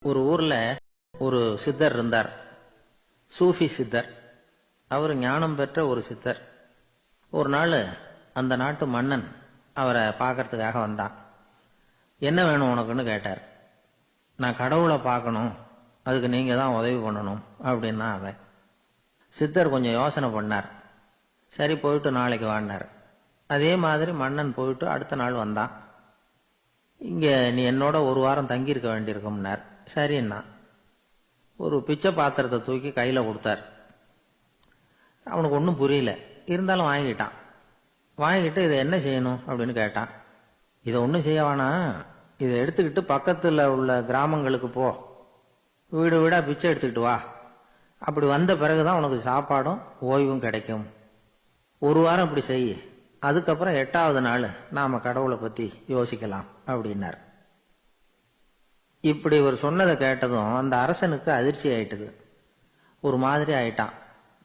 ஒரு ஊர்ல ஒரு சித்தர் இருந்தார். சூஃபி சித்தர். அவர் ஞானம் பெற்ற ஒரு சித்தர். ஒரு நாள் அந்த நாட்டு மன்னன் அவரை பார்க்கறதுக்காக வந்தான். என்ன வேணும் உனக்குன்னு கேட்டார். நான் கடவுளை பார்க்கணும், அதுக்கு நீங்க தான் உதவி பண்ணணும் அப்படின்னா அவன். சித்தர் கொஞ்சம் யோசனை பண்ணார். சரி, போயிட்டு நாளைக்கு வாடினார். அதே மாதிரி மன்னன் போயிட்டு அடுத்த நாள் வந்தான். இங்க நீ என்னோட ஒரு வாரம் தங்கியிருக்க வேண்டியிருக்கும்னார். சரின்னா ஒரு பிச்சை பாத்திரத்தை தூக்கி கையில கொடுத்தார். அவனுக்கு ஒன்றும் புரியல, இருந்தாலும் வாங்கிட்டான். வாங்கிட்டு இதை என்ன செய்யணும் அப்படின்னு கேட்டான். இதை ஒன்றும் செய்ய வேணாம், இதை எடுத்துக்கிட்டு பக்கத்தில் உள்ள கிராமங்களுக்கு போ, வீடு வீடா பிச்சை எடுத்துக்கிட்டு வா. அப்படி வந்த பிறகுதான் உனக்கு சாப்பாடும் ஓய்வும் கிடைக்கும். ஒரு வாரம் இப்படி செய், அதுக்கப்புறம் 8வது நாள் நாம கடவுளை பத்தி யோசிக்கலாம் அப்படின்னார். இப்படி இவர் சொன்னதை கேட்டதும் அந்த அரசனுக்கு அதிர்ச்சி ஆயிட்டது. ஒரு மாதிரி ஆயிட்டான்.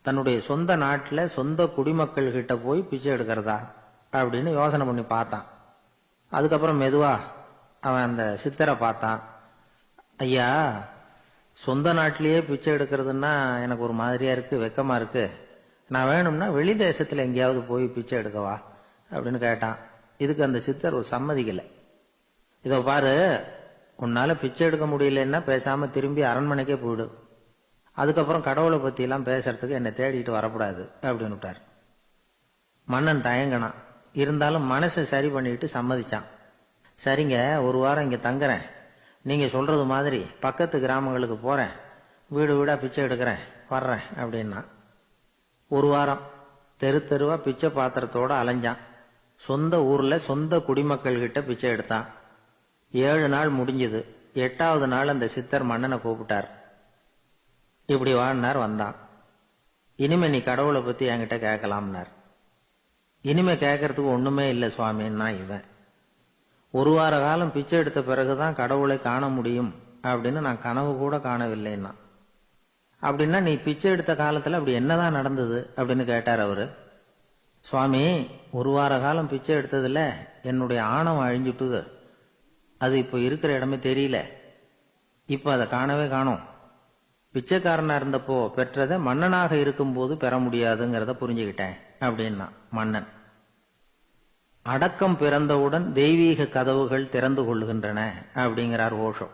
தன்னுடைய சொந்த நாட்டில் சொந்த குடிமக்கள் கிட்ட போய் பிச்சை எடுக்கிறதா அப்படின்னு யோசனை பண்ணி பார்த்தான். அதுக்கப்புறம் மெதுவா அவன் அந்த சித்தரை பார்த்தான். ஐயா, சொந்த நாட்டிலேயே பிச்சை எடுக்கிறதுன்னா எனக்கு ஒரு மாதிரியா இருக்கு, வெக்கமா இருக்கு. நான் வேணும்னா வெளி தேசத்துல எங்கேயாவது போய் பிச்சை எடுக்கவா அப்படின்னு கேட்டான். இதுக்கு அந்த சித்தர் ஒரு சம்மதிக்கல. இதோ பாரு, உன்னால பிச்சை எடுக்க முடியலன்னா பேசாம திரும்பி அரண்மனைக்கே போயிடு. அதுக்கப்புறம் கடவுளை பத்தி எல்லாம் பேசுறதுக்கு என்னை தேடிட்டு வரக்கூடாது அப்படின்னு விட்டார். மன்னன் தயங்கினான். இருந்தாலும் மனசை சரி பண்ணிட்டு சம்மதிச்சான். சரிங்க, ஒரு வாரம் இங்க தங்குறேன், நீங்க சொல்றது மாதிரி பக்கத்து கிராமங்களுக்கு போறேன், வீடு வீடா பிச்சை எடுக்கிறேன், வர்றேன் அப்படின்னா. ஒரு வாரம் தெரு தெருவா பிச்சை பாத்திரத்தோட அலைஞ்சான். சொந்த ஊர்ல சொந்த குடிமக்கள் கிட்ட பிச்சை எடுத்தான். 7 நாள் முடிஞ்சது. 8வது நாள் அந்த சித்தர் மன்னனை கூப்பிட்டார். இப்படி வாழ்னார். வந்தான். இனிமே நீ கடவுளை பத்தி என்கிட்ட கேட்கலாம்னார். இனிமே கேட்கறதுக்கு ஒண்ணுமே இல்லை சுவாமின்னா இவன். ஒரு வார காலம் பிச்சை எடுத்த பிறகுதான் கடவுளை காண முடியும் அப்படின்னு நான் கனவு கூட காணவில்லைன்னா. அப்படின்னா நீ பிச்சை எடுத்த காலத்துல அப்படி என்னதான் நடந்தது அப்படின்னு கேட்டார் அவரு. சுவாமி, ஒரு வார காலம் பிச்சை எடுத்ததுல என்னுடைய ஆணவம் அழிஞ்சுட்டுது. அது இப்ப இருக்கிற இடமே தெரியல. இப்ப அதை காணவே காணோம். பிச்சைக்காரனா இருந்தப்போ பெற்றதை மன்னனாக இருக்கும் போது பெற முடியாதுங்கிறத புரிஞ்சுக்கிட்டேன் அப்படின்னா மன்னன். அடக்கம் பிறந்தவுடன் தெய்வீக கதவுகள் திறந்து கொள்ளுகின்றன அப்படிங்கிறார் ஓஷோ.